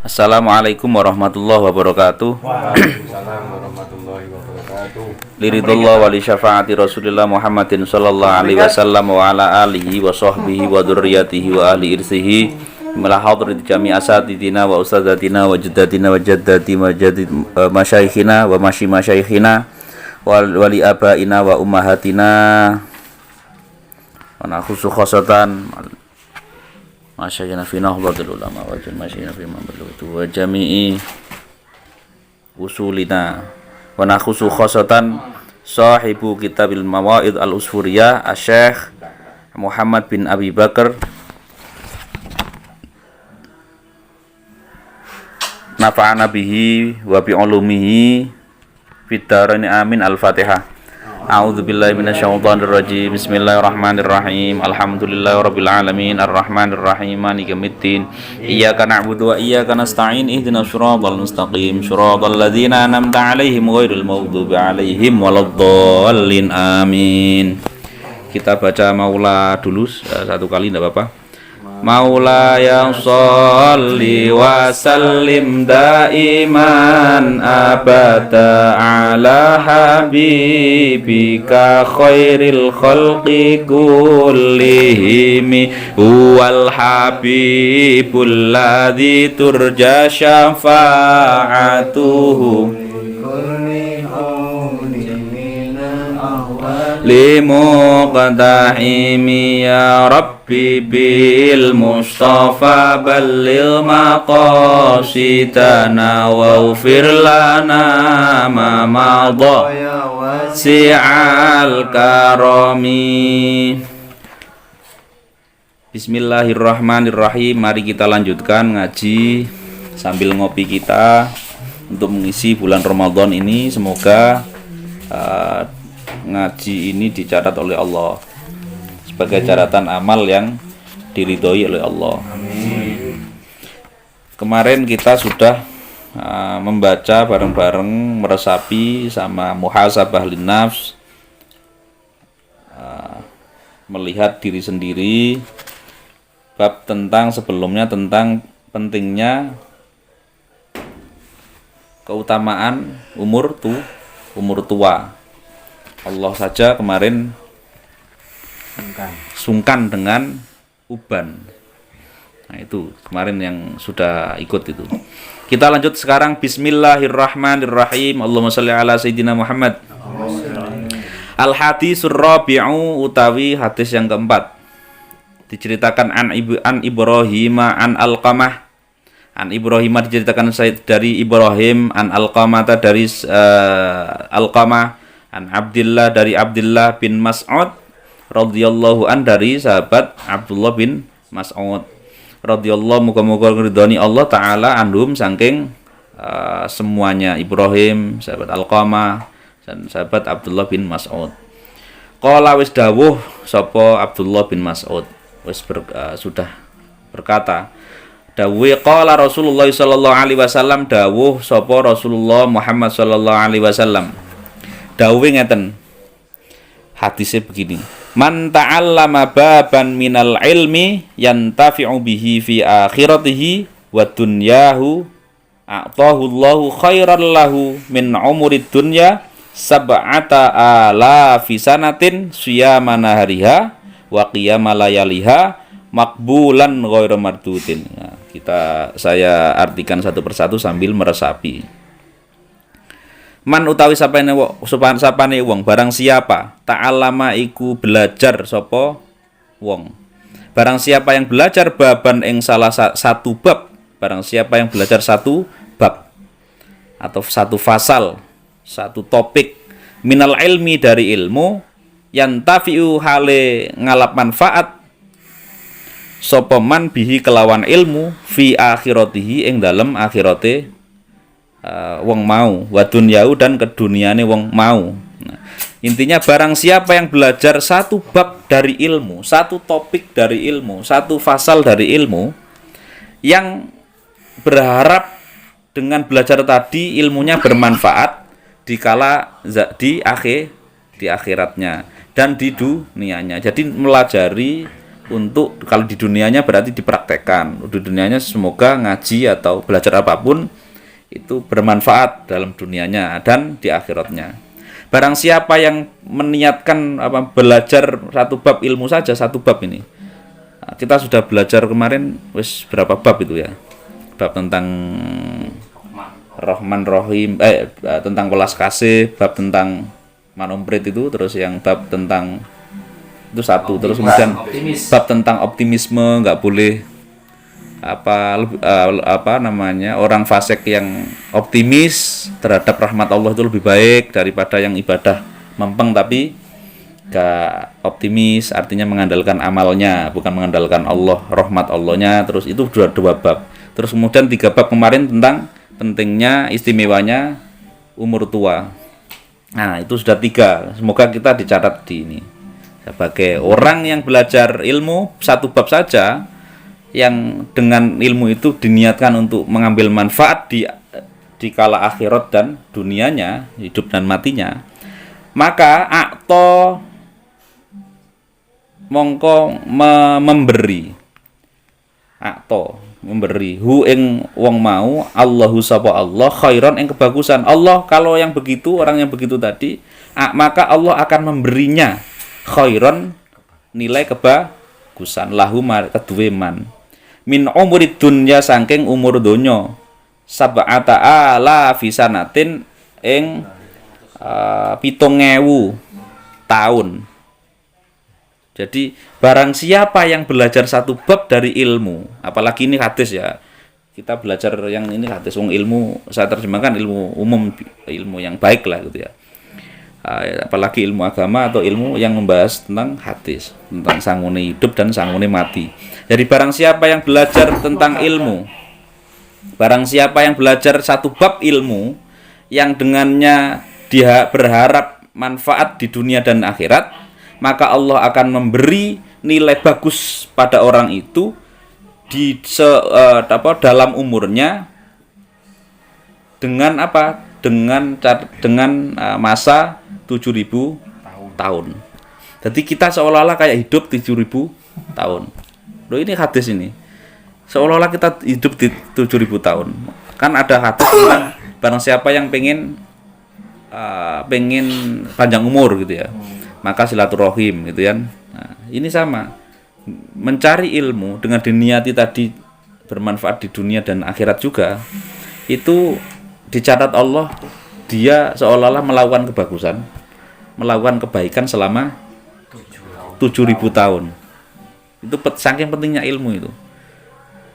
Assalamualaikum warahmatullahi wabarakatuh. Waalaikumsalam warahmatullahi wabarakatuh. Liridullah wa li syafaati Rasulillah Muhammadin sallallahu alaihi wasallam wa ala alihi wa sahbihi wa dzurriyyatihi wa ahli irsihi mila hadrat jami asatidina wa ustadzatina wa jaddatina wa jaddati wa jaddid masyayikhina wa masyayikhina wa li abaina wa ummahatina wa nakhusu khosatan masyayikhina fi nahdlatul ulama wa masyayikhina fi mamluku wa jami'i usulina wa nakhusu khosatan sahibu kitabil mawaid al-usfuriyah Asy-Syaikh Muhammad bin Abi Bakar nafa'ana bihi wa bi ulumihi fid dharain amin. Al-Fatihah. A'udzubillahi minasyaitonir rajim. Bismillahirrahmanirrahim. Alhamdulillahirabbil alamin arrahmanir rahim maliki yaumiddin. Iyyaka na'budu wa iyyaka nasta'in ihdinas siratal mustaqim siratal ladzina an'amta 'alaihim ghairil maghdubi 'alaihim waladdallin. Amin. Kita baca maula dulu satu kali enggak apa-apa. Maulaya sholli wa sallim daiman abada ala habibika khairil khalqi kullihim huwal habibul ladzi turja syafa'atuhu limuqtahimi ya rabbi bil mustafa balligh maqasidana waghfir lana ma madha si'al karami. Bismillahirrahmanirrahim. Mari kita lanjutkan ngaji sambil ngopi kita untuk mengisi bulan Ramadan ini. Semoga ngaji ini dicatat oleh Allah sebagai catatan amal yang diridhoi oleh Allah. Amin. Kemarin kita sudah membaca bareng-bareng, meresapi sama muhasabah linnafs, melihat diri sendiri, bab tentang sebelumnya tentang pentingnya keutamaan umur tua. Allah saja kemarin sungkan dengan uban. Nah, itu kemarin yang sudah ikut itu. Kita lanjut sekarang. Bismillahirrahmanirrahim. Allahumma shalli ala sayyidina Muhammad. Al-haditsur rabi'u utawi hadis yang keempat. Diceritakan an Ibrahim an Alqamah. An Ibrahim diceritakan dari Ibrahim, an Alqamah dari Alqamah, an Abdillah dari Abdillah bin Mas'ud radhiyallahu an dari sahabat Abdullah bin Mas'ud radhiyallahu, muga-muga ridhani Allah taala anhum saking semuanya, Ibrahim, sahabat Alqamah dan sahabat Abdullah bin Mas'ud. Qala wis dawuh sapa Abdullah bin Mas'ud, sudah berkata dawuh qala Rasulullah sallallahu alaihi wasallam, dawuh sapa Rasulullah Muhammad sallallahu alaihi wasallam. Dawuh ngeten, hadisnya begini: man ta'allama baban minal ilmi yantafi'u bihi fi akhiratihi wa dunyahu a'tahu Allahu khairan lahu min umurid dunya sab'ata alafi sanatin siyama nahariha wa qiyama layaliha makbulan ghairu mardudin. Nah, saya artikan satu persatu sambil meresapi. Man utawi sapane wong, barang siapa ta'allama iku belajar sapa wong. Barang siapa yang belajar baban ing salah satu bab, barang siapa yang belajar satu bab atau satu fasal, satu topik minal ilmi dari ilmu, yantafi'u hale ngalap manfaat sapa man bihi kelawan ilmu fi akhiratihi ing dalem akhirate wong mau, wa dunyau dan keduniane wong mau. Nah, intinya barang siapa yang belajar satu bab dari ilmu, satu topik dari ilmu, satu fasal dari ilmu, yang berharap dengan belajar tadi ilmunya bermanfaat dikala di akhiratnya dan di dunianya. Jadi melajari untuk kalau di dunianya berarti dipraktekkan. Di dunianya semoga ngaji atau belajar apapun itu bermanfaat dalam dunianya dan di akhiratnya. Barang siapa yang meniatkan belajar satu bab ilmu saja, satu bab ini. Nah, kita sudah belajar kemarin berapa bab itu ya? Bab tentang Rahman Rahim, tentang welas kasih, bab tentang manumprit itu, terus yang bab tentang itu satu, terus kemudian bab tentang optimisme, nggak boleh orang fasik yang optimis terhadap rahmat Allah itu lebih baik daripada yang ibadah mempeng tapi gak optimis, artinya mengandalkan amalnya bukan mengandalkan Allah, rahmat Allahnya. Terus itu dua bab. Terus kemudian 3 bab kemarin tentang pentingnya, istimewanya umur tua. Nah itu sudah 3. Semoga kita dicatat di ini sebagai orang yang belajar ilmu satu bab saja, yang dengan ilmu itu diniatkan untuk mengambil manfaat di kala akhirat dan dunianya, hidup dan matinya, maka akto mongko memberi hu ing wong mau Allahu sapa Allah khairon ing kebagusan. Allah kalau yang begitu, orang yang begitu tadi, maka Allah akan memberinya khairon, nilai kebagusan, lahu kedue man min umurid dunya, saking umur donya, sab'ata ala fisanatin ing 7.000 tahun. Jadi barang siapa yang belajar satu bab dari ilmu, apalagi ini hadis ya, kita belajar yang ini hadis, ilmu saya terjemahkan ilmu umum, ilmu yang baik lah gitu ya, apalagi ilmu agama atau ilmu yang membahas tentang hadis, tentang sangune hidup dan sangune mati. Jadi barang siapa yang belajar tentang ilmu, barang siapa yang belajar satu bab ilmu yang dengannya dia berharap manfaat di dunia dan akhirat, maka Allah akan memberi nilai bagus pada orang itu di dalam umurnya dengan masa 7.000 tahun. Jadi kita seolah-olah kayak hidup 7.000 tahun. Loh, ini hadis ini. Seolah-olah kita hidup di 7.000 tahun. Kan ada hadis tentang barang siapa yang pengen panjang umur gitu ya, maka silaturahim gitu kan. Nah, ini sama. Mencari ilmu dengan diniati tadi bermanfaat di dunia dan akhirat juga, itu dicatat Allah dia seolah-olah melakukan kebagusan, melakukan kebaikan selama 7.000 tahun. Itu saking pentingnya ilmu itu.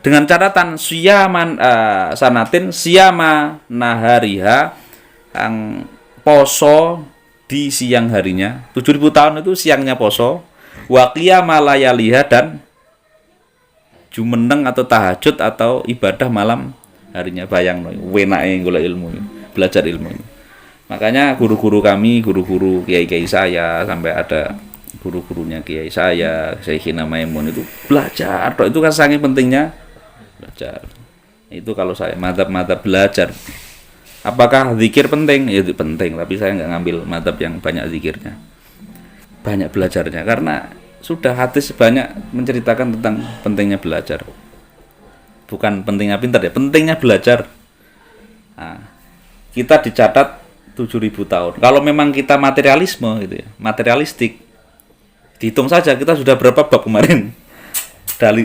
Dengan catatan siyaman sanatin siyama nahariha, ang poso di siang harinya. 7.000 tahun itu siangnya poso, wa qiyama layaliha, dan jumeneng atau tahajud atau ibadah malam harinya. Bayang no, wenake golek ilmu, belajar ilmu. Makanya guru-guru kami, guru-guru kiai-kiai saya, sampai ada guru-gurunya kiai saya, Syekhina Maimun, itu belajar. Itu kan saking pentingnya belajar. Itu kalau saya madzhab belajar. Apakah zikir penting? Ya itu penting, tapi saya nggak ngambil madzhab yang banyak zikirnya, banyak belajarnya, karena sudah hadis banyak menceritakan tentang pentingnya belajar. Bukan pentingnya pintar ya, pentingnya belajar. Nah, kita dicatat 7.000 tahun. Kalau memang kita materialisme gitu ya, materialistik, dihitung saja kita sudah berapa bab kemarin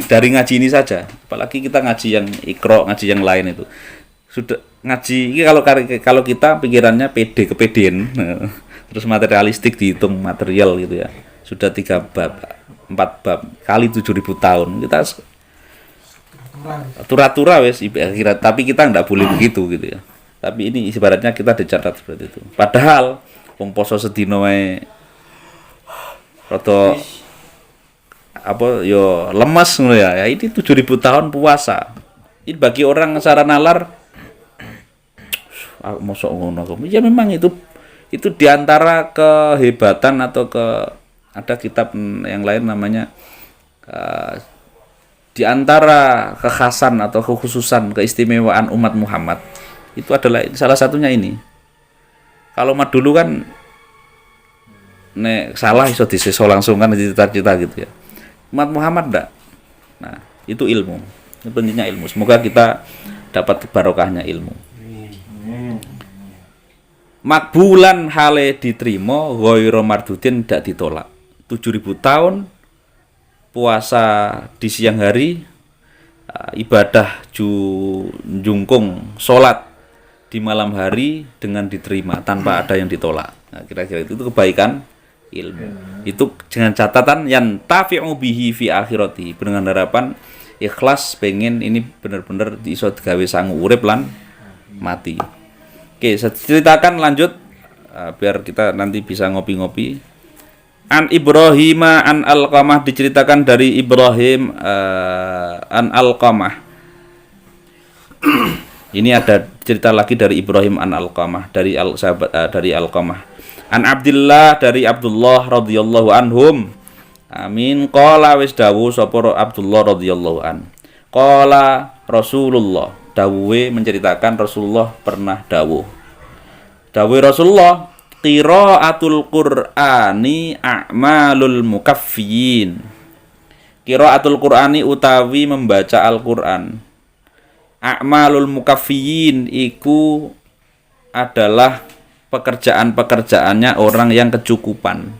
dari ngaji ini saja. Apalagi kita ngaji yang Iqra, ngaji yang lain itu sudah ngaji. Kalau kita pikirannya kepedean, terus materialistik dihitung material gitu ya, sudah 3 bab, 4 bab kali 7.000 tahun. Kita atura-atura wes akhirat, tapi kita nggak boleh begitu gitu ya. Tapi ini ibaratnya kita dicatat seperti itu. Padahal wong poso sedina wae rada lemas ngono ya. Ini 7.000 tahun puasa. Ini bagi orang secara nalar mosok ngono. Ya memang itu diantara kehebatan atau ada kitab yang lain namanya diantara kekhasan atau kekhususan, keistimewaan umat Muhammad itu adalah salah satunya ini. Kalau mah dulu kan nek salah iso diseso langsung kan cita-cita gitu ya. umat Muhammad enggak. Nah, itu ilmu. Itu pentingnya ilmu. Semoga kita dapat barokahnya ilmu. Makbulan hale diterima, ghairu mardudin tidak ditolak. 7.000 tahun puasa di siang hari, ibadah jungkung, sholat di malam hari dengan diterima tanpa ada yang ditolak. Nah, kira-kira itu kebaikan ilmu. Itu dengan catatan yang tafi'u bihi fi akhirati, dengan harapan ikhlas pengen ini benar-benar iso digawe sangu urip lan mati. Oke, saya ceritakan lanjut biar kita nanti bisa ngopi-ngopi. An Ibrahim an Alqamah, diceritakan dari Ibrahim an Alqamah. Ini ada cerita lagi dari Ibrahim an Alqamah, dari sahabat dari Alqamah. An Abdullah, dari Abdullah radhiyallahu anhum. Amin. Qala wis dawuh sapa Abdullah radhiyallahu an. Qala Rasulullah, dawuhe menceritakan Rasulullah pernah dawuh. Dawuh Rasulullah, qiraatul Qur'ani a'malul mukaffiyin. Qiraatul Qur'ani utawi membaca Al-Qur'an. A'malul mukaffiyin iku adalah pekerjaan-pekerjaannya orang yang kecukupan.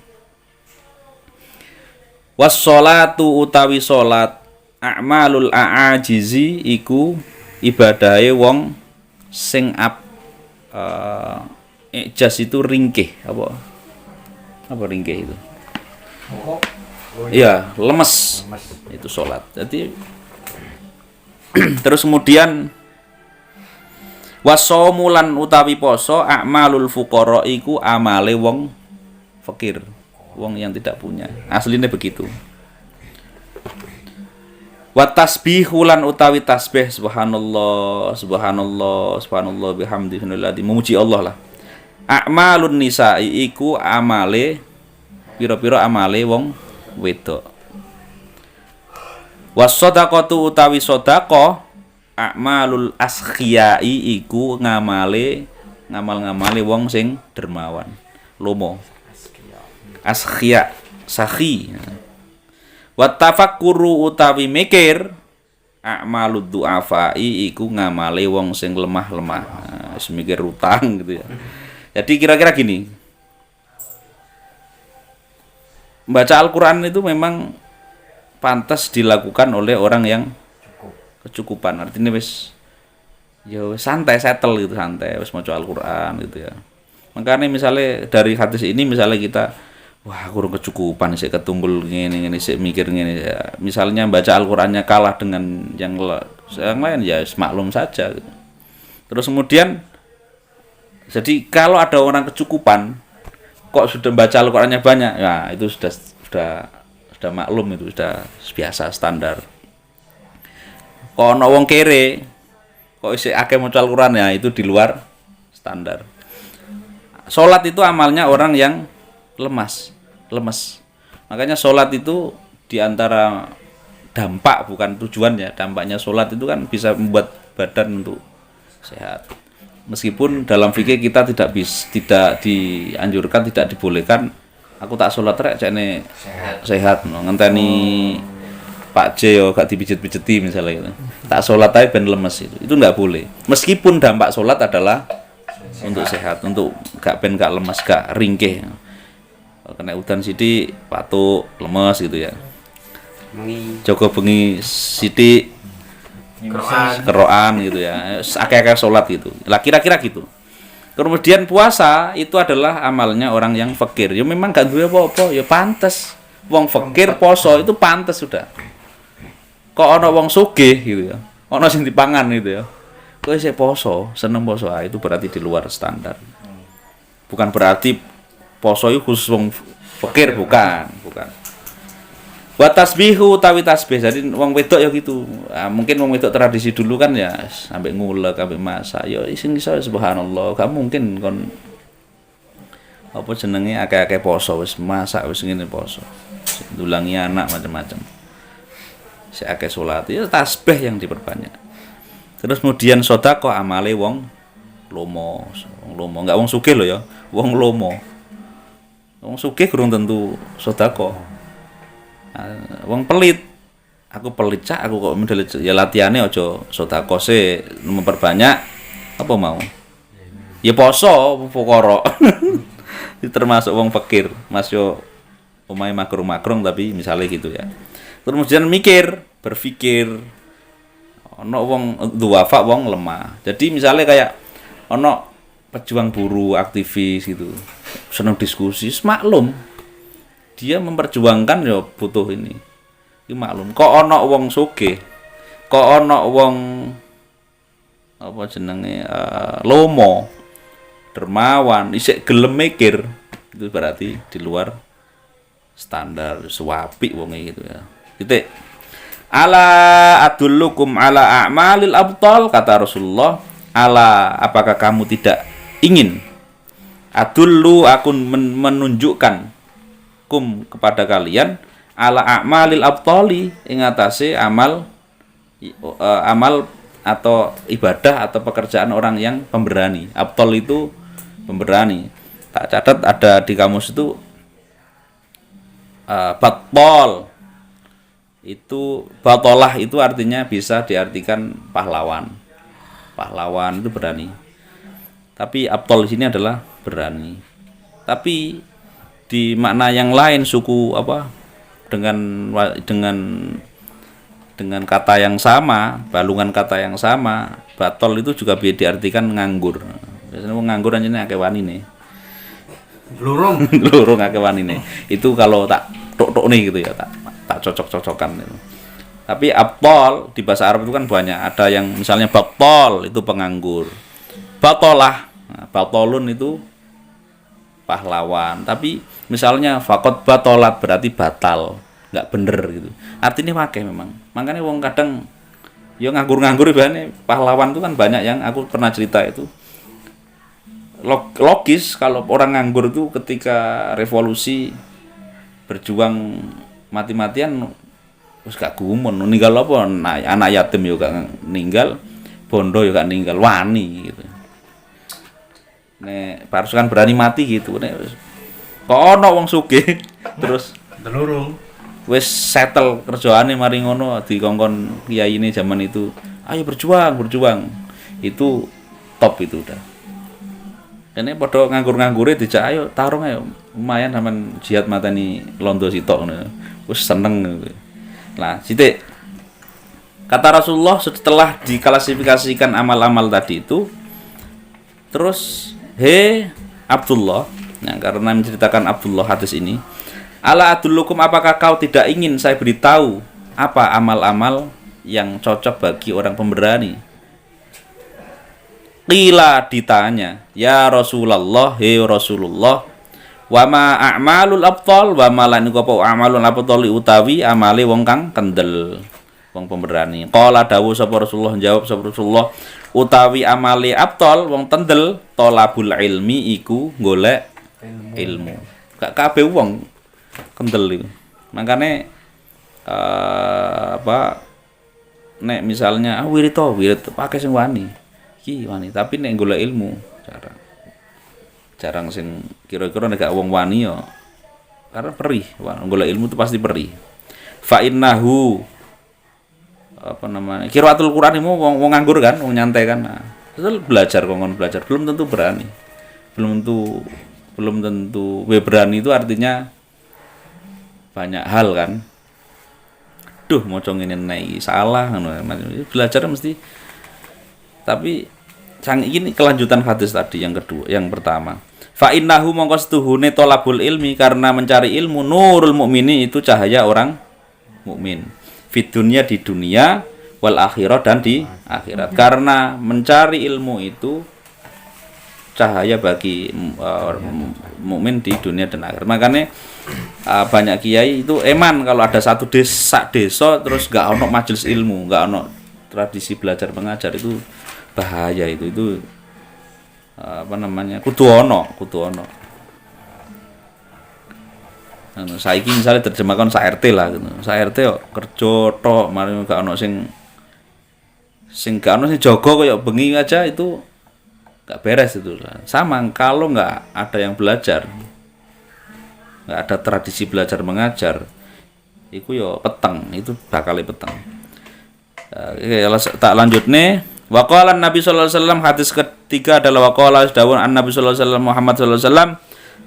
Wassolatu utawi solat, a'malul a'ajizi iku ibadahe wong sing ijaz itu ringkih, apa ringkih itu? Iya, lemes. Itu solat. Jadi terus kemudian wasomulan utawi poso, a'malul fuqara iku amale wong fakir, wong yang tidak punya. Aslinya begitu. Wa tasbihulan utawi tasbih, subhanallah, subhanallah, subhanallah bihamdihi, memuji Allah lah. A'malun nisa'i iku amale pira-pira amale wong wedok. Was-shadaqatu utawi sedekah, a'malul askhiyai iku ngamal-ngamale wong sing dermawan, lomo. Askhiya, sakhi. Wa tafakkuru utawi mikir, a'malud du'afai iku ngamale wong sing lemah-lemah. Wis mikir utang gitu ya. Jadi kira-kira gini. Membaca Al-Qur'an itu memang pantas dilakukan oleh orang yang kecukupan. Artinya wis santai, settle gitu, santai wis maca Al-Qur'an gitu ya. Makanya misalnya dari hadis ini misalnya kita wah kurang kecukupan sih, ketunggul ngene sih, mikir ngene ya. Misalnya baca Al-Qur'annya kalah dengan yang lain ya maklum saja gitu. Terus kemudian jadi kalau ada orang kecukupan kok sudah baca Al-Qur'annya banyak, ya itu sudah maklum, itu sudah biasa standar. Kok ana wong kere kok isih akeh maca Al-Qur'an, ya itu di luar standar. Salat itu amalnya orang yang lemes. Makanya salat itu diantara dampak, bukan tujuannya. Dampaknya salat itu kan bisa membuat badan untuk sehat. Meskipun dalam fikih kita tidak dianjurkan, tidak dibolehkan. Aku tak salat rek jane sehat. Ngenteni Pak J yo gak dipijet-pijeti misalnya gitu. Tak salat ae ben lemes itu. Itu enggak boleh. Meskipun dampak salat adalah untuk sehat, untuk gak lemes, gak ringkih. Kena udan sithik patuk lemes gitu ya. Joko bengi sithik keroan gitu ya. Akeh-akeh salat gitu. Lah kira-kira gitu. Kemudian puasa itu adalah amalnya orang yang fakir. Ya memang gak duwe apa-apa, ya pantes. Wong fakir poso itu pantes sudah. Kok ana wong sugih gitu ya. Ana sing dipangan gitu ya. Kowe sik poso, seneng poso, itu berarti di luar standar. Bukan berarti poso itu khusus wong fakir, bukan. Wa tasbihu utawi tasbih. Jadi wong wedok ya gitu. Mungkin wong wedok tradisi dulu kan ya sampai ngulek, sampai masak. Ya sing iso subhanallah. Gak mungkin kon apa jenenge akeh-akeh poso wis masak wis ngene poso. Dulangi anak macam-macam. Sik akeh salat. Ya tasbih yang diperbanyak. Terus kemudian sedekah amale wong lomo. Enggak wong sugih lho ya, wong lomo. Wong sugih kurang tentu sedekah. Wong pelit. Aku pelit cak, aku kok model ya latihane aja sedekah se memperbanyak apa mau. Ya poso pokoro. Termasuk wong fakir, Mas yo omahe makrung-makrung tapi misalnya gitu ya. Kemudian berpikir ono wong duafa wong lemah. Jadi misalnya kayak ono pejuang buruh, aktivis gitu. Seneng diskusi, maklum. Dia memperjuangkan ya butuh ini. Iki maklum. Kok ono wong sugih, kok ono wong apa jenenge lomo, dermawan, isik gelem mikir. Itu berarti di luar standar suwapi wonge gitu ya. Titik. Ala adullukum ala a'malil abtal, kata Rasulullah. Ala, apakah kamu tidak ingin? Adullu, aku menunjukkan kum kepada kalian ala a'malil abtali, ing atase amal atau ibadah atau pekerjaan orang yang pemberani. Abtal itu pemberani. Tak catat ada di kamus itu batol itu, batolah itu artinya bisa diartikan pahlawan. Pahlawan itu berani. Tapi abtol di sini adalah berani. Tapi di makna yang lain suku apa dengan kata yang sama, balungan kata yang sama, batol itu juga bisa diartikan nganggur. Biasanya nganggur anjene akeh wanine. Lurung akeh wanine. Itu kalau tak tok nih gitu ya, tak cocok-cocokan gitu. Tapi abtol di bahasa Arab itu kan banyak. Ada yang misalnya batol itu penganggur. Batolah, nah, batolun itu pahlawan. Tapi misalnya fakot batolat berarti batal, nggak bener gitu. Artinya pakai memang. Makanya wong kadang yo nganggur-nganggur ibaratnya pahlawan itu kan banyak yang aku pernah cerita itu. Logis kalau orang nganggur itu ketika revolusi berjuang mati-matian wis gak gumun ninggal apa anak yatim yo gak ninggal, bondo yo gak ninggal, wani gitu. Nek pasukan berani mati gitu nek kok ono wong sugih terus Telurung. wis settle kerjaane mari ngono dikongkon kiyaine zaman itu. Ayo berjuang. Itu top itu udah. Ini padha nganggur-nganggure dijak ayo tarung ayo. Lumayan sampean jihad mateni londo sitok ngono. Wis seneng gitu. Nah, sithik. Kata Rasulullah setelah diklasifikasikan amal-amal tadi itu terus he Abdullah, nah karena menceritakan Abdullah hadis ini, ala adullukum, apakah kau tidak ingin saya beritahu apa amal-amal yang cocok bagi orang pemberani? Qila, ditanya, ya Rasulullah, he Rasulullah, wa ma a'malul abtal, wa ma lan iku apa a'malul abtal utawi amale wong kang kendel, wong pemberani. Qala dawuh sapa Rasulullah, jawab sapa Rasulullah, utawi amale abtal wong tendel, tolabul ilmi iku golek ilmu. Gak kabeh wong kendel iku. Makane nek misalnya wirid pakai sing wani. Iki wani, tapi nek golek ilmu jarang sing kira-kira nek gak wong wani yo. Karena perih, golek ilmu itu pasti perih. Fa innahu qiraatul Quran itu wong nganggur kan, wong nyantai kan. Nah, itu belajar belum tentu berani. Belum tentu berani itu artinya banyak hal kan. Duh, moco ngene naik salah ngono. Belajar mesti. Tapi ini kelanjutan hadis tadi yang kedua, yang pertama. Fa innahu mongko setuhune tolabul ilmi, karena mencari ilmu nurul mukmini itu cahaya orang mukmin. Fit dunya, di dunia, wal akhirat, dan di akhirat. Karena mencari ilmu itu cahaya bagi mukmin di dunia dan akhirat. Makanya banyak kiai itu eman kalau ada satu desa terus gak ono majelis ilmu, gak ono tradisi belajar mengajar, itu bahaya. Itu kudu ono. Saiki misalnya terjemahkan sa-RT lah gitu. Sa-RT yo kerja tok, mari gak ono sing gak ono sing jaga koyo bengi aja, itu gak beres itu. Sama kalau gak ada yang belajar, gak ada tradisi belajar mengajar, iku yo peteng, itu bakal peteng. Tak lanjut nih. Waqala Nabi sallallahu alaihi wasallam, hadis ketiga adalah waqala dawuh Nabi sallallahu alaihi wasallam Muhammad sallallahu alaihi wasallam,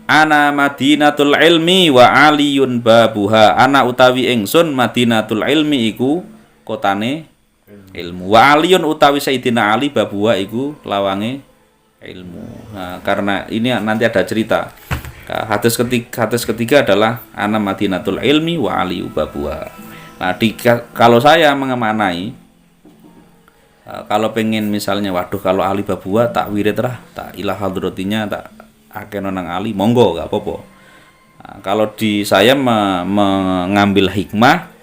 ana madinatul ilmi wa aliyun babuha. Ana utawi ingsun madinatul ilmi iku kotane ilmu. Wa aliyun utawi Sayyidina Ali babuha iku lawange ilmu. Nah, karena ini nanti ada cerita. Hadis ketiga adalah ana madinatul ilmi wa aliyu babuha. Nah, kalau saya mengemanai, kalau pengen misalnya, waduh kalau Ali babuha tak wirid lah, tak ilah hadratinya, tak akeh nang Ali, monggo gak apa-apa. Nah, kalau di saya mengambil hikmah,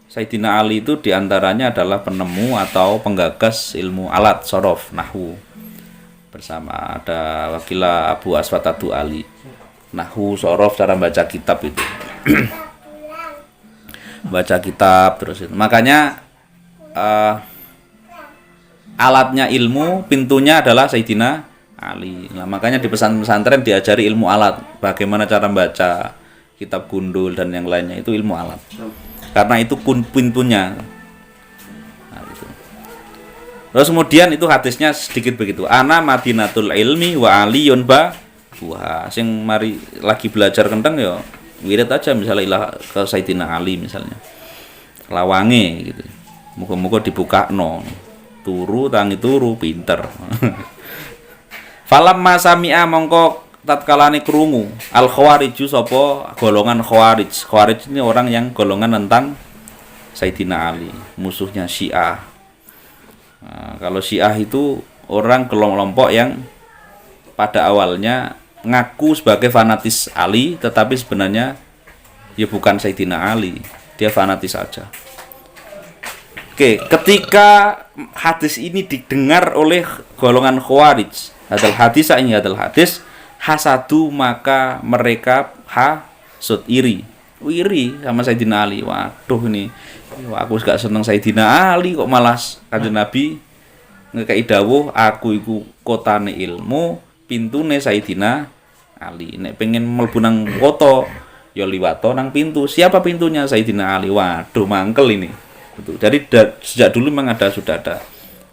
Sayyidina Ali itu diantaranya adalah penemu atau penggagas ilmu alat sorof nahwu. Bersama ada wakilah Abu Aswad Adu Ali. Nahwu sorof, cara baca kitab itu. Baca kitab terus itu. Makanya alatnya ilmu, pintunya adalah Sayyidina Ali. Nah, makanya di pesantren diajari ilmu alat, bagaimana cara membaca kitab gundul dan yang lainnya, itu ilmu alat. Karena itu pintunya. Nah, itu. Terus kemudian itu hadisnya sedikit begitu. Ana madinatul ilmi wa aliyun babuha. Sing mari lagi belajar kenteng ya wirid aja misalnya ilah ke Sayyidina Ali misalnya. Lawange gitu. Muga-muga dibukakno. Turu tangi turu pinter. Falamma sami'a mongko tatkalane krungu al khawariju sapa golongan khawarij. Khawarij ini orang yang golongan tentang Sayyidina Ali, musuhnya Syiah. Nah, kalau Syiah itu orang kelompok yang pada awalnya ngaku sebagai fanatis Ali, tetapi sebenarnya ya bukan Sayyidina Ali, dia fanatis saja. Oke, ketika hadis ini didengar oleh golongan Khawarij, adalah hadis hasadu, maka mereka hasud, iri sama Sayyidina Ali. Waduh ini, aku gak seneng Sayyidina Ali kok malas kanjeng Nabi ngekei dawuh aku iku kotane ilmu, pintune Sayyidina Ali. Nek pengen mlebu nang kota ya liwato nang pintu. Siapa pintunya? Sayyidina Ali. Waduh mangkel ini. Gitu. Jadi sejak dulu memang sudah ada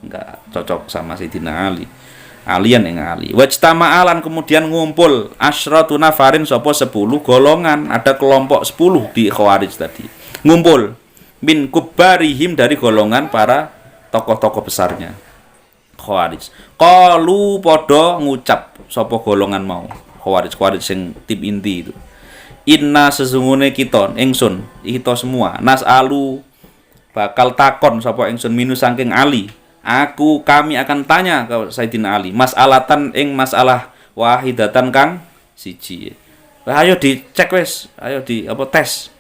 enggak cocok sama Sayyidina Ali. Alian yang Ali. Wajtama alan kemudian ngumpul asyratu nafarin sapa 10 golongan, ada kelompok 10 di Khawarij tadi. Ngumpul min kubarihim dari golongan para tokoh-tokoh besarnya Khawarij. Qalu padha ngucap sapa golongan mau Khawarij sing tim inti itu. Inna sesungguhnya kita ingsun kita semua nas'alu bakal takon sapa ingsun minu saking Ali. Kami akan tanya ke Sayyidina Ali mas'alatan ing masalah wahidatan kang siji. Ayo dicek wis, ayo tes.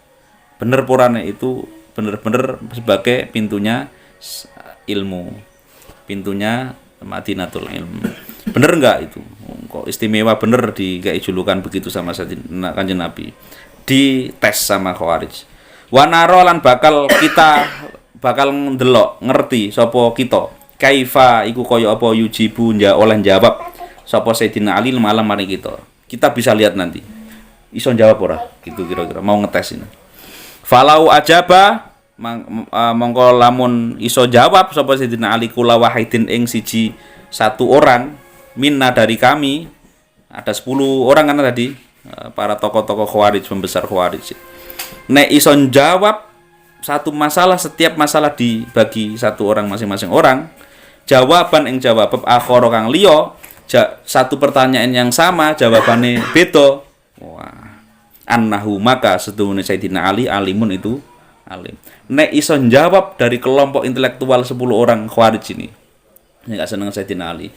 Bener purane itu bener-bener sebagai pintunya ilmu. Pintunya Madinatul Ilm. Bener enggak itu? Kok istimewa bener dikai julukan begitu sama Kanjeng Nabi. Dites sama Khawarij. Wa narolan kita bakal ndelok ngerti sapa kita kaifa iku kaya apa yujibu oleh jawab sapa Sayyidina Ali malam mari kita bisa lihat nanti iso jawab ora gitu kira-kira mau ngetes ini. Falau ajaba mongko lamun iso jawab sapa Sayyidina Ali kula wahidin ing siji satu orang minna dari kami, ada 10 orang kan tadi para tokoh-tokoh Khawarij, pembesar Khawarij. Nek iso jawab satu masalah, setiap masalah dibagi satu orang masing-masing orang, jawaban yang jawab akhara kang liya, satu pertanyaan yang sama jawabane beda. Wah, annahu maka setuhune Sayyidina Ali alimun itu alim. Nek iso jawab dari kelompok intelektual 10 orang Khawarij ini gak seneng Sayyidina Ali,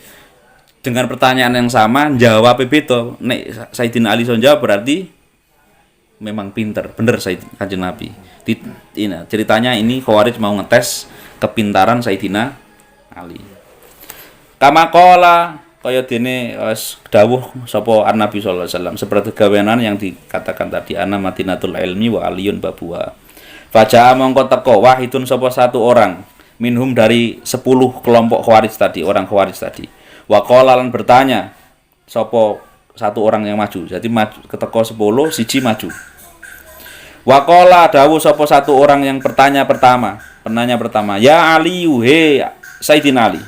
dengan pertanyaan yang sama jawabnya beda. Nek Sayyidina Ali iso jawab berarti memang pinter, bener Kanjeng Nabi. Ceritanya ini Khawarij mau ngetes kepintaran Sayyidina Ali. Kama qala kaya dene dawuh sapa Nabi sallallahu alaihi wasallam seperti gaweanan yang dikatakan tadi ana madinatul ilmi wa aliyun babuha. Faja'a mongko teko wahidun sapa satu orang minhum dari 10 kelompok Khawarij tadi, orang Khawarij tadi. Wa qala lan bertanya sapa satu orang yang maju. Jadi maju keteko 10 siji maju. Waqala dawuh sapa satu orang yang penanya pertama, ya Ali he Sayyidina Ali.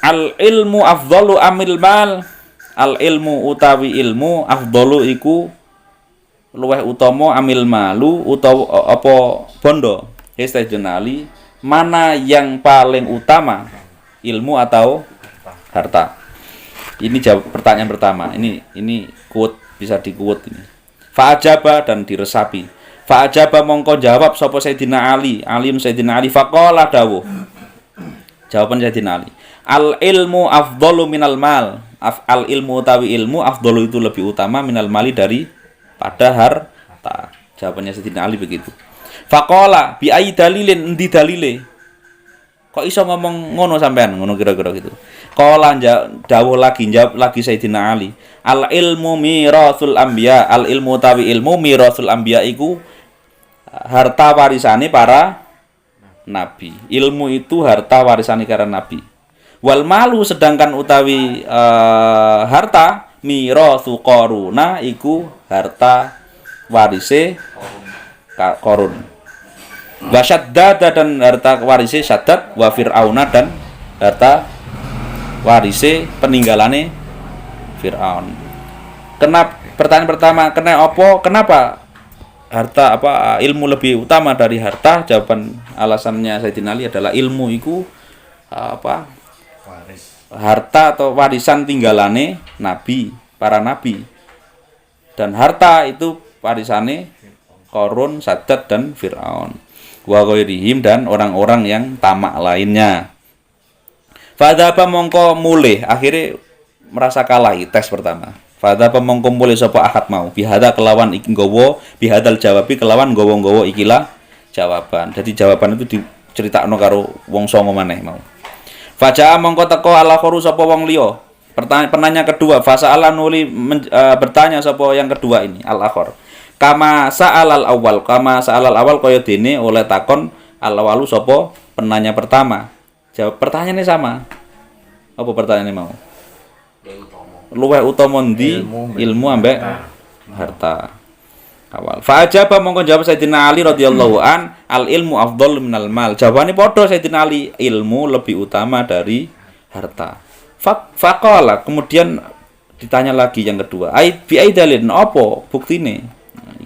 Al ilmu afdalu amil mal? Al ilmu utawi ilmu afdalu iku luweh utama amil malu utawa apa bondo? He Sayyidina Ali, mana yang paling utama, ilmu atau harta? Ini jawab pertanyaan pertama. Ini quote, bisa di-quote ini. Fa'ajaba dan diresapi. Fa'ajaba mongko jawab sapa Sayyidina Ali, alim Sayyidina Ali faqala dawuh. Jawaban Sayyidina Ali. Al ilmu afdalu minal mal. Al ilmu utawi ilmu afdalu itu lebih utama minal mali dari pada harta. Jawabannya Sayyidina Ali begitu. Faqala bi ayi dalilin, endi dalile? Kok iso ngomong ngono sampean, ngono kira-kira gitu. Qala dawuh lagi, jawab lagi Sayyidina Ali. Al ilmu mirasul anbiya, al ilmu tawi ilmu mirasul anbiya iku harta warisane para nabi. Ilmu itu harta warisane para nabi. Wal malu sedangkan utawi harta mirasu qaruna iku harta warise Qarun. Wa syaddada dan harta warise Syaddad, wa Fir'auna dan harta warise peninggalane Fir'aun. Pertanyaan pertama, kenapa harta ilmu lebih utama dari harta? Jawaban alasannya Sayyidina Ali adalah ilmu itu harta atau warisan tinggalane nabi, para nabi. Dan harta itu warisane Qarun, Syaddad dan Fir'aun. Wa ghairihim dan orang-orang yang tamak lainnya. Fadzaba mongko mulih, akhirnya merasa kalah tes pertama. Fadzaba mongko mulih sapa ahad mau bihada kelawan iki nggawa bihadal jawabi kelawan nggawa-nggawa ikilah jawaban. Jadi jawaban itu diceritakno karo wong songo maneh mau. Faja'a mongko teko ala khoru sapa wong liya. Penanya kedua, fasa'ala nuli bertanya sapa yang kedua ini al-akhir. Kama sa'alal awal kaya dene oleh takon al-awalu sapa penanya pertama. Jawab pertanyaannya sama. Apa pertanyaannya mau? Luweh utama ndi ilmu ambek harta. Awal. Fa ajaba mongko jawab Sayyidina Ali radhiyallahu an al ilmu afdhal minal mal. Jawabane padha Sayyidina Ali, ilmu lebih utama dari harta. Faqala kemudian ditanya lagi yang kedua. Bi aidalin apa buktine?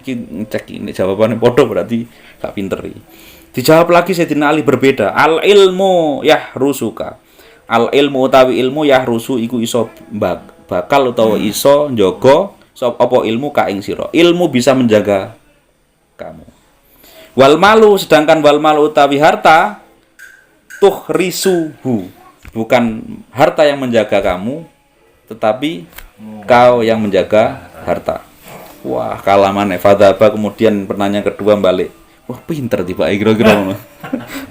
Iki ngecek ini jawabannya bodoh berarti gak pinter iki. Dijawab lagi Sayyidina Ali berbeda. Al ilmu yahrusuka. Al ilmu utawi ilmu yahrusu iku iso bakal utawa iso njaga apa ilmu ka ing sira. Ilmu bisa menjaga kamu. Wal malu sedangkan wal malu utawi harta tuhrisuhu. Bukan harta yang menjaga kamu, tetapi kau yang menjaga harta. Wah, kalah maneh. Fadzaba kemudian pertanyaan kedua balik. Wah, pinter tiba kira-kira ngono.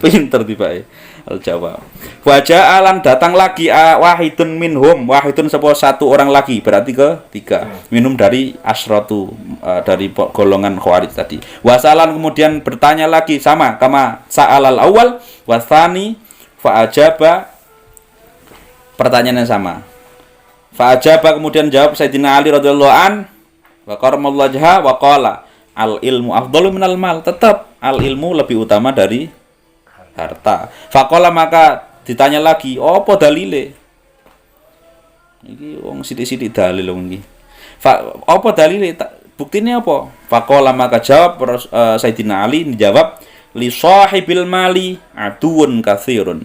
Pinter tiba. Al-jawab. Wajah alan datang lagi wahidun minhum, wahidun sapa satu orang lagi, berarti ketiga. Minum dari asratu dari golongan Khawarij tadi. Wasalan kemudian bertanya lagi sama kama sa'alal awal wasani fa ajaba, pertanyaan yang sama. Fa ajaba kemudian jawab Sayyidina Ali radhiyallahu an wa karamallahu wajha wa qala al ilmu afdalu minal mal. Tetap al ilmu lebih utama dari harta. Faqala maka ditanya lagi, apa dalile? Iki wong sithik-sithik dalil wong iki. Apa dalile? Buktine apa? Faqala maka jawab Sayyidina Ali dijawab li sahibil mali aduun katsirun.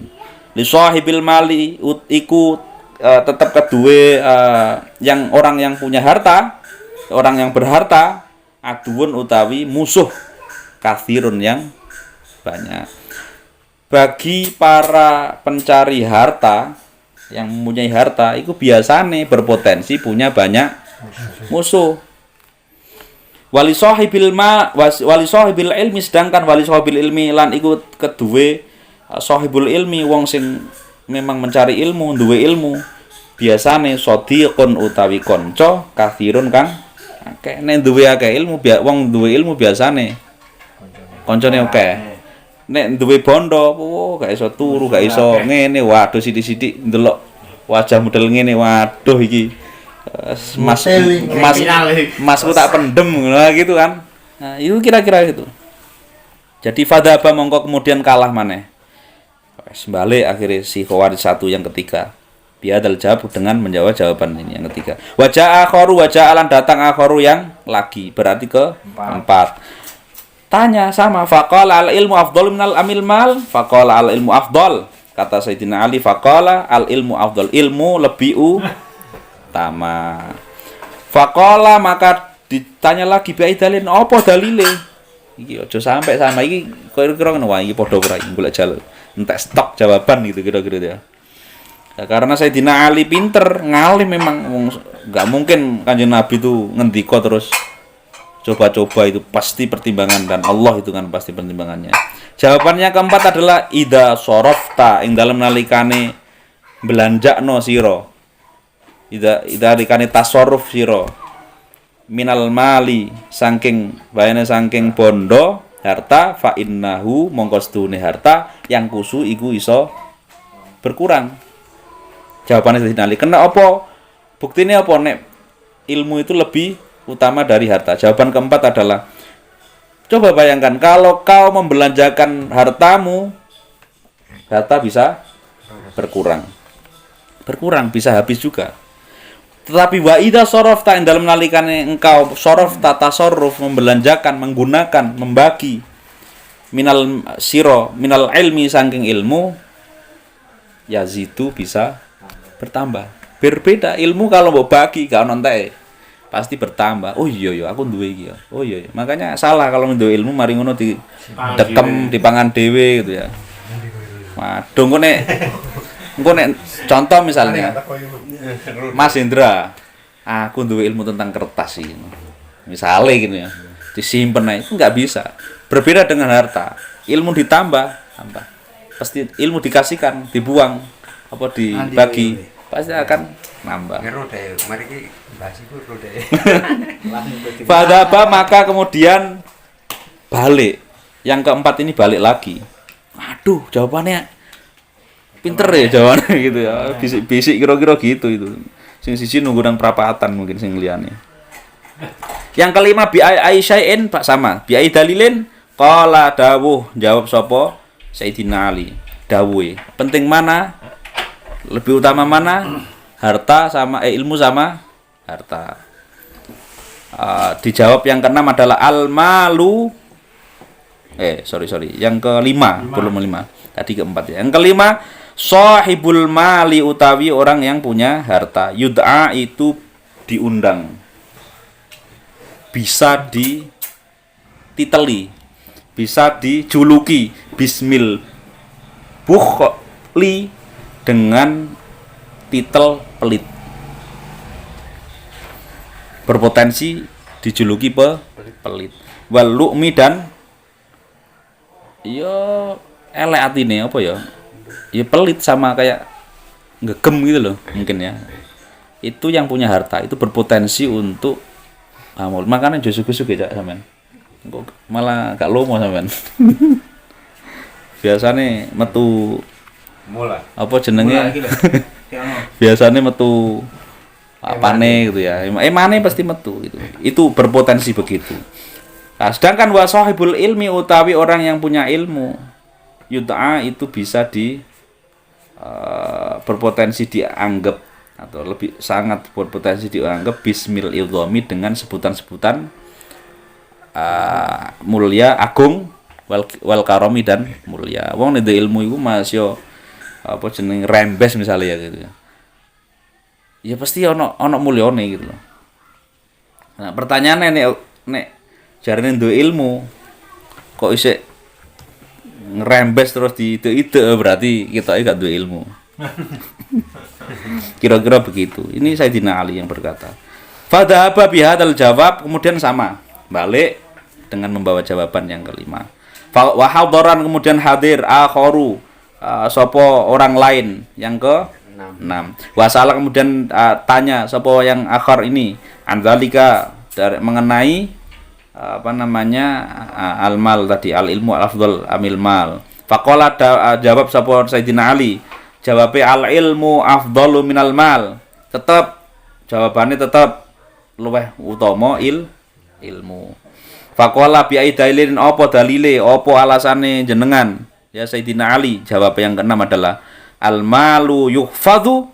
Li sahibil mali iku tetap kedue yang orang yang punya harta, orang yang berharta, aduun utawi musuh katsirun yang banyak. Bagi para pencari harta yang mempunyai harta itu biasanya berpotensi punya banyak musuh. Wali sahibil ilmi sedangkan wali sahibil ilmi lan iku kedue sahibul ilmi wong sing memang mencari ilmu, duwe ilmu. Biasane sadiqun utawi kanca kathirun kang akeh. Nek duwe akeh ilmu wong duwe ilmu biasane kancane akeh. Nek duwe bondo, gak iso turu, gak iso ngene, waduh sithik-sithik ndelok wajah model ngene, waduh iki masku tak pendem ngono gitu kan. Nah, itu kira-kira gitu. Jadi fadhaba mongko kemudian kalah maneh. Wes balik akhirnya si Khawarij satu yang ketiga. Biadal jawab dengan menjawab jawaban ini yang ketiga. Wajah alan datang akhoru yang lagi berarti ke empat. Tanya sama faqala al ilmu afdal minal amil mal. Faqala al ilmu afdal. Kata Sayyidina Ali faqala al ilmu afdal. Ilmu lebih utama. Faqala maka ditanya lagi bi dalil apa dalile? Iki aja sampai sama iki kira-kira ngono wae iki padha ora iki golek jalur. Entek stok jawaban gitu kira-kira ya. Ya, karena Sayyidina Ali pinter, ngalim memang nggak mungkin Kanjeng Nabi itu ngendika terus coba-coba, itu pasti pertimbangan dan Allah itu kan pasti pertimbangannya. Jawabannya keempat adalah ida sorofta ing dalam nalikane belanjakno sira. Ida nalikane tasarruf sira. Minal mali saking bayane saking bondo harta fa innahu mongko sedune harta yang kusu iku iso berkurang. Jawabannya Sayyidina Ali. Kena apa? Buktinya apa nek ilmu itu lebih utama dari harta? Jawaban keempat adalah coba bayangkan kalau kau membelanjakan hartamu, harta bisa berkurang. Berkurang bisa habis juga. Tetapi wa idza sarafta dalam nalikane engkau sarafta tasarruf membelanjakan, menggunakan, membagi minal ilmi saking ilmu yazidu bisa bertambah. Berbeda ilmu kalau mau bagi gak ono entek pasti bertambah. Oh iya aku duwe iki ya. Oh iya. Makanya salah kalau duwe ilmu mari ngono di dekem dipangan dhewe gitu ya. Waduh engko nek contoh misalnya Mas Indra, aku duwe ilmu tentang kertas iki. Misalnya gitu ya. Disimpen aja itu enggak bisa. Berbeda dengan harta. Ilmu ditambah, pasti ilmu dikasihkan, dibuang apa dibagi pasti akan nambah. Fadhaba maka kemudian balik. Yang keempat ini balik lagi. Aduh, jawabannya pinter ya jawabannya gitu ya. Bisik-bisik kira-kira gitu itu. Sing siji nunggu nang prapatan mungkin sing liyane. Yang kelima bi aisya'in Pak sama. Bi dalilin qala dawuh jawab sapa Sayyidina Ali. Dawuhe. Penting mana? Lebih utama mana? Harta sama ilmu sama harta. Dijawab yang keenam adalah al-malu. Yang kelima, belum lima. Tadi keempat ya. Yang kelima, sahibul mali utawi orang yang punya harta. Yud'a itu diundang. Bisa dititeli, bisa dijuluki bismil bukhli dengan titel pelit. Berpotensi dijuluki pelit. Wal lu'mi dan ya elek atine apa ya? Ya pelit sama kayak ngegem gitu loh mungkin ya. Itu yang punya harta itu berpotensi untuk amul. Makanya jusuk-jusuk ya sampean. Kok malah gak lomo sampean. Biasane metu mula. Apa jenenge? Biasanya metu apane gitu ya. Mane pasti metu gitu. Itu berpotensi begitu. Nah, sedangkan wa sahibul ilmi utawi orang yang punya ilmu yud'a itu bisa berpotensi dianggap atau lebih sangat berpotensi dianggap bismil idhami dengan sebutan-sebutan mulia, agung, wal karomi dan mulia. Wong nek ilmu iku masih apa jeneng rembes misalnya ya gitu ya. Ya pasti ono mulyane gitu loh. Nah, pertanyaannya nek jarene duwe ilmu kok isih ngerembes terus di ide berarti kita gak duwe ilmu. Kira-kira begitu. Ini Sayyidina Ali yang berkata. Fadhaba bihadzal jawab kemudian sama, balik dengan membawa jawaban yang kelima. Wa hadaran kemudian hadir akharu sapa orang lain yang ke 6. Wasala kemudian tanya sapa yang akhar ini anzalika mengenai al-mal tadi, al-ilmu al-afdal amil mal. Faqala jawab sapa Sayyidina Ali, jawabe al-ilmu afdalu minal mal. Tetap jawabannya tetap luweh utama ilmu. Faqala bi dalilin apa dalile, apa alasane jenengan? Ya Sayyidina Ali, jawab yang keenam adalah al malu yuhfadhu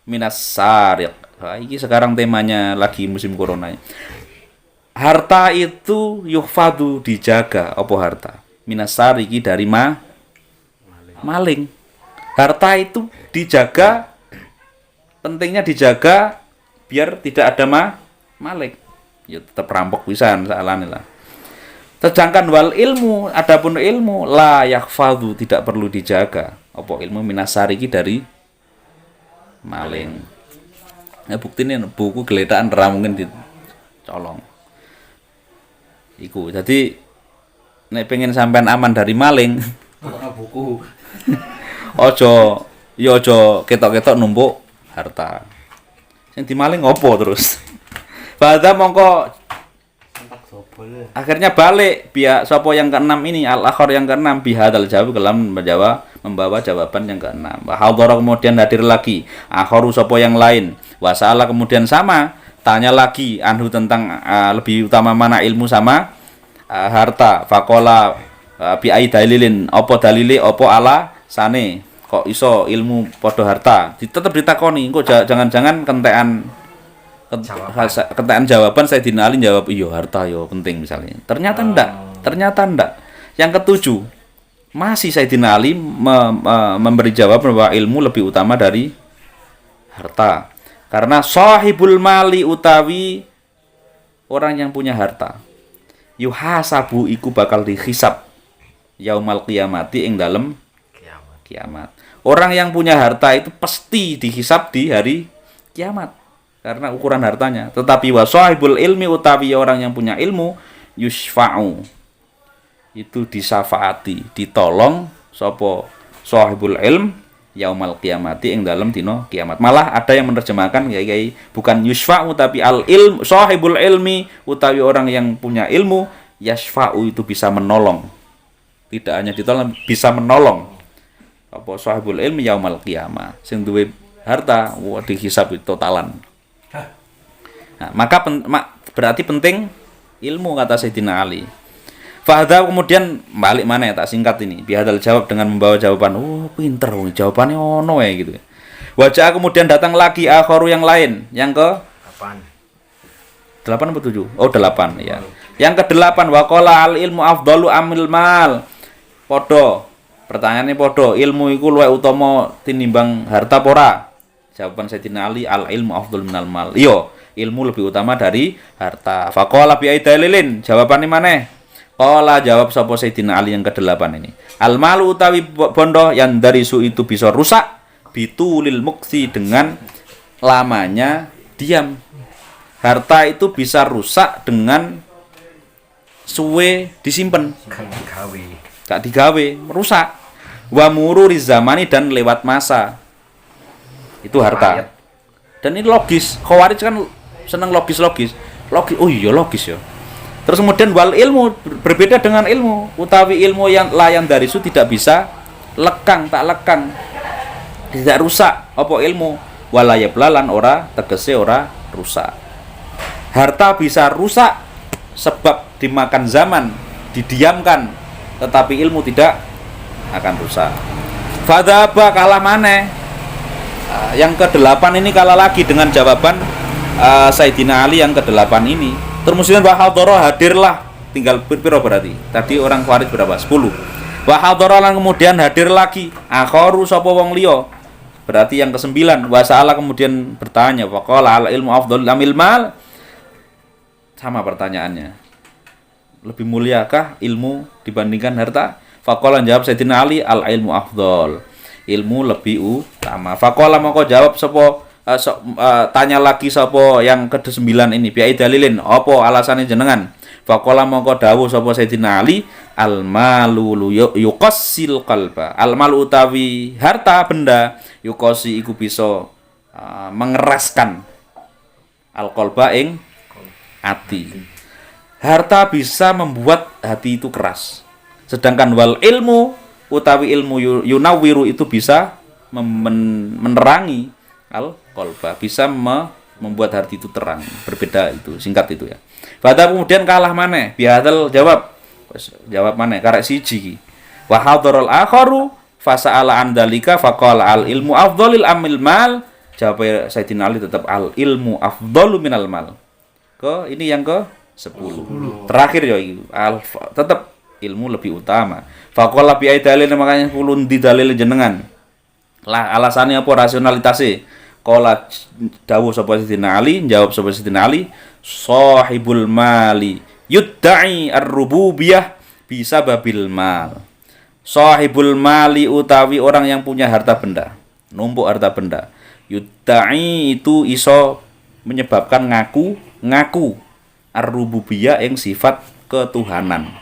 minas sariq. Nah, ini sekarang temanya lagi musim corona. Harta itu yuhfadhu dijaga, apa harta? Minas sariqi dari maling. Harta itu dijaga, pentingnya dijaga biar tidak ada maling. Ya tetap rampok pisan salane lah. Sedangkan wal ilmu, adapun ilmu la yakhfadhu tidak perlu dijaga. Apa ilmu minasariki dari maling. Nah, buktine buku geletaan ra mungkin dicolong. Iku. Jadi nek pengen sampean aman dari maling, buku. ojo ketok-ketok numpuk harta. Sing dimaling opo terus? Badha mongko akhirnya balik pihak sopo yang keenam ini al-akhir yang keenam bihadal jawab kelam membawa jawaban yang keenam. Hadhara kemudian hadir lagi akharu sopo yang lain. Wasala kemudian sama tanya lagi anhu tentang lebih utama mana ilmu sama harta. Faqala bi ai dalilin opo dalile opo ala sane kok iso ilmu podo harta. Tetep ditakoni kok jangan-jangan kentean jawaban Sayyidina Ali jawab iya harta yo penting misalnya. Ternyata ndak. Yang ketujuh, masih Sayyidina Ali memberi jawab bahwa ilmu lebih utama dari harta. Karena sahibul mali utawi orang yang punya harta. Yuhasabu iku bakal dihisab yaumal qiyamati ing dalem kiamat. Orang yang punya harta itu pasti dihisab di hari kiamat. Karena ukuran hartanya. Tetapi wasahibul ilmi utawi orang yang punya ilmu yusfa'u itu disafaati, ditolong sapa sahibul ilm yaumal qiyamati ing dalem dina kiamat. Malah ada yang menerjemahkan kayak bukan yusfa'u tapi al ilm sahibul ilmi utawi orang yang punya ilmu yasfa'u itu bisa menolong. Tidak hanya ditolong, bisa menolong. Apa sahibul ilmi yaumal qiyamah. Sing duwe harta dihisab totalan. Nah, maka berarti penting ilmu kata Sayyidina Ali. Fahadha kemudian balik mana ya tak singkat ini. Bihadal jawab dengan membawa jawaban. Oh pinter, jawabannya ono ya gitu. Wajah kemudian datang lagi akharu yang lain. Yang ke 8 atau 7? Oh 8 ya. Yang ke-8 waqala al ilmu afdalu amil mal. Podo. Pertanyaannya podo. Ilmu iku luwih utama tinimbang harta pora. Jawaban Sayyidina Ali al ilmu afdal minal mal. Iya, ilmu lebih utama dari harta. Faqala bi dalilin. Jawabannya maneh? Qala jawab sapa Sayyidina Ali yang ke-8 ini. Al malu utawi bondo yang dari su itu bisa rusak bitulil muksi dengan lamanya diam. Harta itu bisa rusak dengan suwe disimpen. Gak digawe, rusak. Wa mururi zamani dan lewat masa. Itu harta. Dan ini logis. Khawarij kan senang logis. Oh iya logis ya. Terus kemudian wal ilmu berbeda dengan ilmu. Utawi ilmu yang layan dari itu tidak bisa tak lekang. Tidak rusak. Apa ilmu? Walaya belalan ora tegese ora rusak. Harta bisa rusak sebab dimakan zaman, didiamkan. Tetapi ilmu tidak akan rusak. Fadhaba kalah maneh. Yang ke-8 ini kalah lagi dengan jawaban Sayyidina Ali yang ke-8 ini. Terus wa hadhara hadirlah, tinggal piro berarti. Tadi orang Khawarij berapa? 10. Wa hadhara lan kemudian hadir lagi akharu sapa wong liya. Berarti yang ke-9 wa sa'ala kemudian bertanya faqala al ilmu afdhalul amil mal. Sama pertanyaannya. Lebih muliakah ilmu dibandingkan harta? Faqala jawab Sayyidina Ali al ilmu afdhal. Ilmu lebih utama. Faqala mongko jawab sapa tanya lagi sapa yang ke-9 ini bi dalilin apa alasane jenengan. Faqala mongko dawuh sapa Sayyidina Ali al malu yuqassil qalba. Al malu utawi harta benda yuqasi iku bisa mengeraskan al qalba ing hati. Harta bisa membuat hati itu keras. Sedangkan wal ilmu utawi ilmu yunawwiru itu bisa menerangi al-qalba, bisa membuat hati itu terang. Berbeda itu, singkat itu ya. Pada kemudian kalah maneh, biadal jawab. Jawab maneh karek siji. Wa hadarul akharu fasa'ala an dzalika faqala al ilmu afdhalil amil mal. Jawab Sayyidina Ali tetap al ilmu afdalu minal mal. Ini yang ke 10. Terakhir ya tetap ilmu lebih utama. Faqala bi dalil makanya kulun di dalil jenengan. Lah alasannya apa rasionalitasnya? Qala dawuh sapa Sayyidina Ali, jawab sapa Sayyidina Ali, sahibul mali yudda'i ar-rububiyah bisa babil mal. Sahibul mali utawi orang yang punya harta benda, numpuk harta benda. Yudda'i itu iso menyebabkan ngaku ar-rububiyah yang sifat ketuhanan.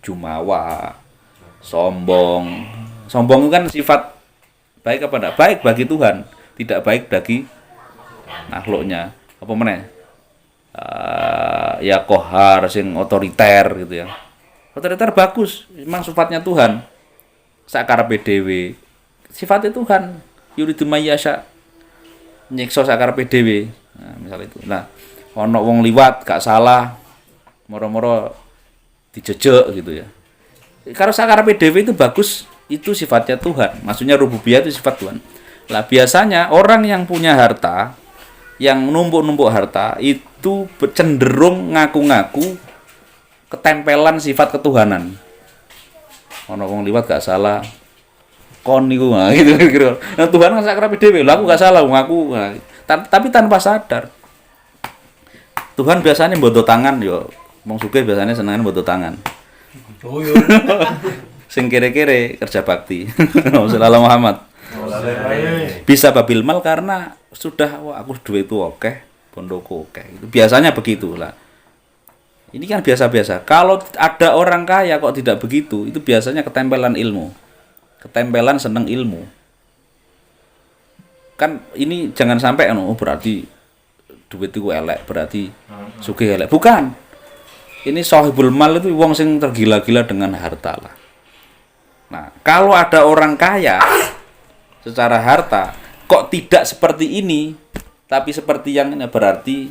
Jumawa, sombong. Sombong itu kan sifat baik apa enggak? Baik bagi Tuhan, tidak baik bagi makhluknya. Apa meneh? Ya kohar sing otoriter gitu ya. Otoriter bagus, memang sifatnya Tuhan. Sakarepe dhewe. Sifatnya Tuhan. Yuridu mayyasha. Nyiksa sakarepe dhewe. Nah, misal itu. Nah, ono wong liwat gak salah, moro-moro dijejek gitu ya. Kalau sakarepe dhewe itu bagus, itu sifatnya Tuhan. Maksudnya rububiyah itu sifat Tuhan. Lah biasanya orang yang punya harta, yang numpuk-numpuk harta itu cenderung ngaku-ngaku ketempelan sifat ketuhanan. Ono wong liwat gak salah, kon niku gitu kira. Nah, Tuhan kan sakarepe dhewe, lha aku gak salah ngaku. Nah, tapi tanpa sadar. Tuhan biasanya bodo tangan yo. Wong sugih biasanya senengan bodo tangan. Oh iya. Sing kere-kere kerja bakti. Sallallahu Muhammad. Bisa babil mal karena sudah wah aku duit itu oke, bondoku oke. Itu biasanya begitu lah. Ini kan biasa-biasa. Kalau ada orang kaya kok tidak begitu, itu biasanya ketempelan ilmu. Ketempelan seneng ilmu. Kan ini jangan sampai berarti duit itu elek, berarti sugih elek. Bukan. Ini sahibul mal itu wong sing tergila-gila dengan harta lah. Nah, kalau ada orang kaya secara harta kok tidak seperti ini, tapi seperti yang ini, berarti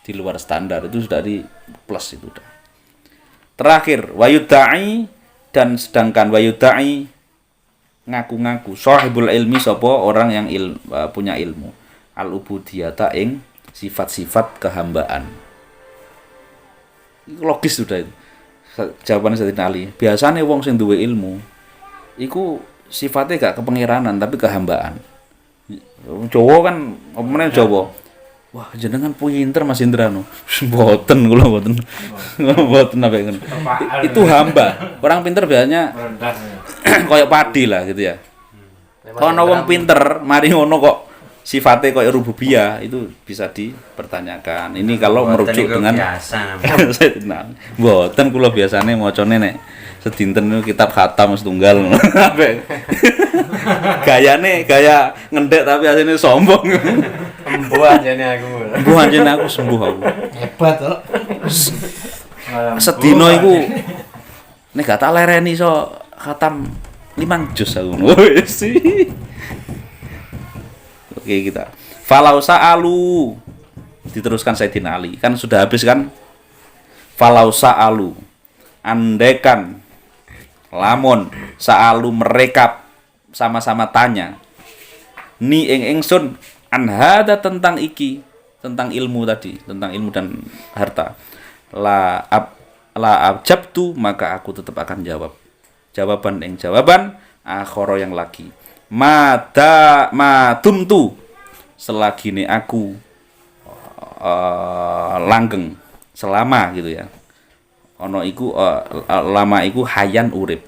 di luar standar, itu sudah di plus itu udah. Terakhir, wayudai, dan sedangkan wayudai ngaku-ngaku sahibul ilmi sapa orang yang punya ilmu al-ubudiyata ing sifat-sifat kehambaan. Logis sudah itu. Jawabannya Sayyidina Ali. Biasanya wong sing duwe ilmu iku sifatnya gak kepengiranan tapi kehambaan. Jawa kan apa meneh Jawa. Wah, jenengan pinter Mas Indra no. Mboten kula mboten. Mboten apa ngono. Itu hamba. Orang pinter biasanya kayak padi lah gitu ya. Kalau wong pinter mari ngono kok sifatnya kayak rububiyah itu bisa dipertanyakan. Ini kalau merujuk dengan Sayyidina. Mboten kula biasane macane nek sedinten niku kitab khatam setunggal. Gayane gaya ngendek tapi asline sombong. Embuh anjene aku. Embuh anjene aku sembuh aku. Hebat kok. Sedina iku nek gak tak lereni iso khatam 5 juz aku. Wis. Oke kita. Falau sa'alu. Diteruskan Sayyidina Ali. Kan sudah habis kan? Falau sa'alu. Andaikan lamun sa'alu mereka sama-sama tanya. Ni ingsun anhada tentang iki, tentang ilmu tadi, tentang ilmu dan harta. La abjabtu maka aku tetap akan jawab. Jawaban akhara yang lagi. Madumtu selagi ini aku langgeng selama gitu ya. Ono iku lama iku hayan urip.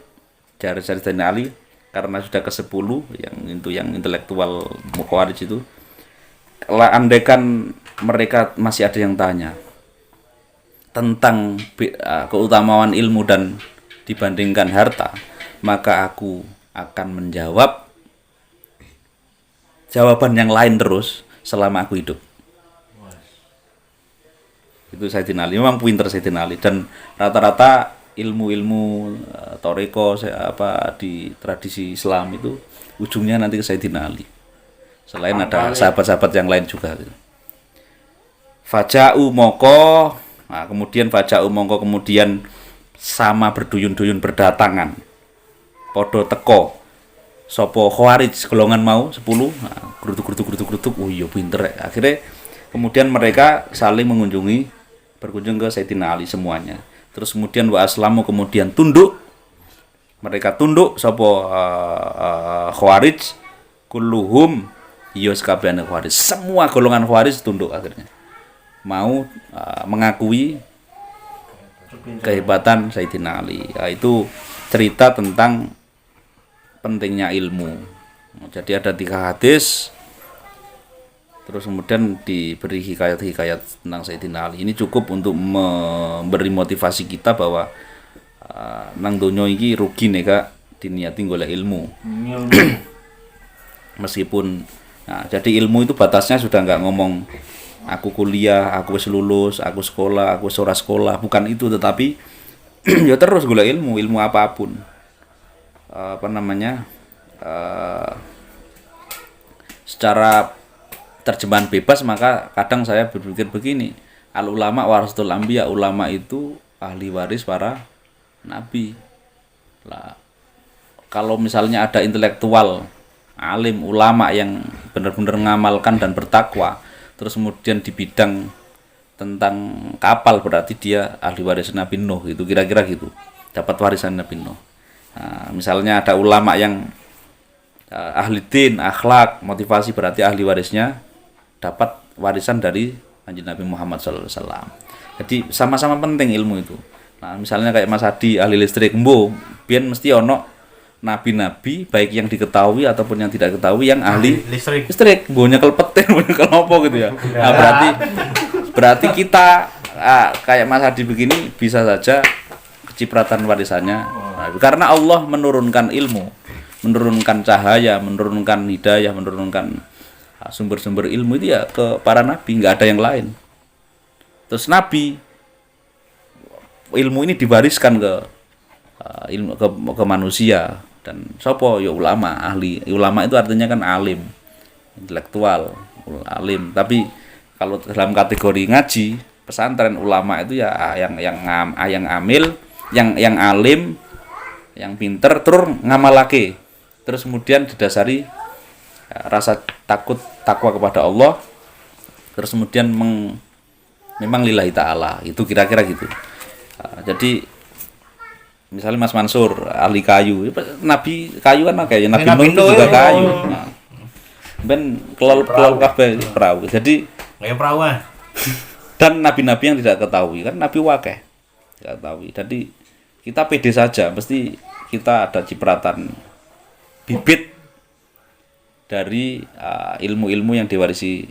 Jare Sayyidina Ali karena sudah ke-10 yang intelektual Khawarij itu. Andaikan mereka masih ada yang tanya tentang keutamaan ilmu dan dibandingkan harta, maka aku akan menjawab jawaban yang lain terus selama aku hidup. Itu Sayyidina Ali, memang pinter Sayyidina Ali, dan rata-rata ilmu-ilmu toreko di tradisi Islam itu ujungnya nanti ke Sayyidina Ali. Selain ada sahabat-sahabat yang lain juga. Faja'u mongko, nah, kemudian faja'u mongko kemudian sama berduyun-duyun berdatangan. Podo teko. Sopo Khawarij golongan mau 10, nah, gerutuk. Oh iya pinter ya. Akhirnya kemudian mereka saling berkunjung ke Sayyidina Ali semuanya. Terus kemudian wa aslamu kemudian tunduk. Mereka tunduk sopo Khawarij kulluhum iya sekabehane Khawarij. Semua golongan Khawarij tunduk akhirnya. Mau mengakui kehebatan Sayyidina Ali. Nah, itu cerita tentang pentingnya ilmu. Jadi ada 3 hadis, terus kemudian diberi hikayat-hikayat tentang Sayyidina Ali. Ini cukup untuk memberi motivasi kita bahwa nang donya iki rugi nek gak diniati golek ilmu. Meskipun jadi ilmu itu batasnya sudah nggak ngomong aku kuliah, aku wis lulus, aku sekolah, aku ora sekolah, bukan itu, tetapi ya terus golek ilmu apapun. Secara terjemahan bebas, maka kadang saya berpikir begini, al ulama warasatul anbiya, ulama itu ahli waris para nabi lah. Kalau misalnya ada intelektual alim ulama yang benar-benar ngamalkan dan bertakwa, terus kemudian di bidang tentang kapal, berarti dia ahli waris Nabi Nuh, itu kira-kira gitu, dapat warisan Nabi Nuh. Nah, misalnya ada ulama yang ahli din, akhlak, motivasi, berarti ahli warisnya dapat warisan dari Nabi Muhammad SAW. Jadi sama-sama penting ilmu itu. Nah, misalnya kayak Mas Hadi ahli listrik, biyen mesti ono nabi-nabi baik yang diketahui ataupun yang tidak diketahui yang ahli listrik, nyekel petir, nyekel apa gitu ya. Nah, berarti kita kayak Mas Hadi begini bisa saja kecipratan warisannya. Nah, karena Allah menurunkan ilmu, menurunkan cahaya, menurunkan hidayah, menurunkan sumber-sumber ilmu itu ya ke para nabi, nggak ada yang lain. Terus nabi, ilmu ini diwariskan ke ke manusia, dan sopo ya ulama, ahli. Ulama itu artinya kan alim, intelektual, alim. Tapi kalau dalam kategori ngaji pesantren, ulama itu ya yang amil, yang alim, yang pinter, terus ngamalake, terus kemudian didasari rasa takwa kepada Allah, terus kemudian memang lillahi ta'ala, itu kira-kira gitu. Jadi misalnya Mas Mansur ahli kayu, nabi kayu kan kayak Nabi Nuh juga kayu. Nah, ben kelol kabeh perahu. Jadi kayak perahu. Dan nabi-nabi yang tidak ketahui kan nabi wakeh tidak ketahui. Jadi kita pede saja, mesti kita ada cipratan bibit dari ilmu-ilmu yang diwarisi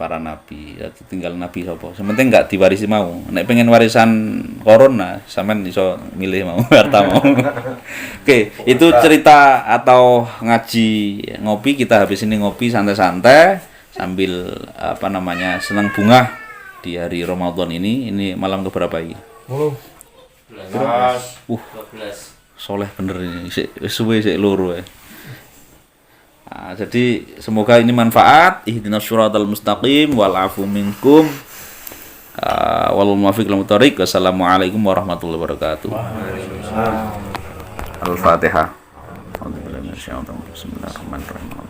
para nabi. Ya, tinggal nabi sapa. Sementing enggak diwarisi mau. Nek pengen warisan corona, sampean iso milih mau harta mau. Oke, itu cerita atau ngaji ngopi. Kita habis ini ngopi santai-santai sambil senang bunga di hari Ramadan ini. Ini malam keberapa ini? 12. Soleh bener ini. Suwe sik loro ya. Nah, jadi semoga ini manfaat. Ihdinas syiratal mustaqim wal afu minkum. Wal muwaffiq lil muttariq. Wassalamualaikum warahmatullahi wabarakatuh. Al-Fatihah. Bismillahirrahmanirrahim.